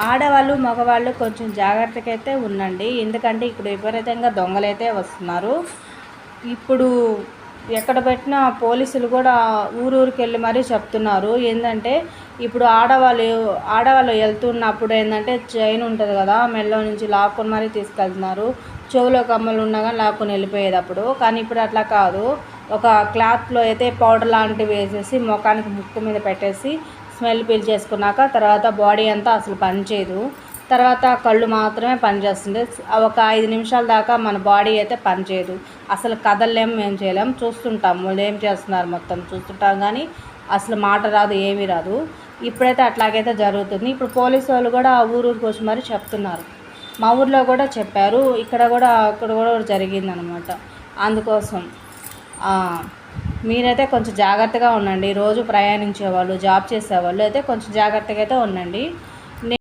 ఆడవాళ్ళు మగవాళ్ళు కొంచెం జాగ్రత్తగా అయితే ఉండండి. ఎందుకంటే ఇప్పుడు విపరీతంగా దొంగలైతే వస్తున్నారు. ఇప్పుడు ఎక్కడ పెట్టినా పోలీసులు కూడా ఊరూరికి వెళ్ళి మరీ చెప్తున్నారు. ఏంటంటే ఇప్పుడు ఆడవాళ్ళు వెళ్తున్నప్పుడు ఏంటంటే చైన్ ఉంటుంది కదా, మెడలో నుంచి లాక్కొని మరీ తీసుకెళ్తున్నారు. చెవులో కమ్మలు ఉన్నా కానీ లాక్కొని వెళ్ళిపోయేటప్పుడు. కానీ ఇప్పుడు అట్లా కాదు. ఒక క్లాత్లో అయితే పౌడర్ లాంటివి వేసేసి ముఖానికి ముక్కు మీద పెట్టేసి స్మెల్ పీల్చేసుకున్నాక తర్వాత బాడీ అంతా అసలు పనిచేయదు. తర్వాత కళ్ళు మాత్రమే పనిచేస్తుంది. ఒక 5 నిమిషాల దాకా మన బాడీ అయితే పనిచేయదు. అసలు కదలలేము, ఏం చేయలేము. చూస్తుంటాం వాళ్ళు ఏం చేస్తున్నారు మొత్తం చూస్తుంటాం కానీ అసలు మాట రాదు, ఏమీ రాదు. ఇప్పుడైతే అట్లాగైతే జరుగుతుంది. ఇప్పుడు పోలీసు వాళ్ళు కూడా ఊరూరికి వచ్చి మరి చెప్తున్నారు. మా ఊర్లో కూడా చెప్పారు, ఇక్కడ కూడా జరిగిందనమాట. అందుకోసం మీరైతే కొంచెం జాగ్రత్తగా ఉండండి. రోజు ప్రయాణించేవాళ్ళు, జాబ్ చేసేవాళ్ళు అయితే కొంచెం జాగ్రత్తగా అయితే ఉండండి.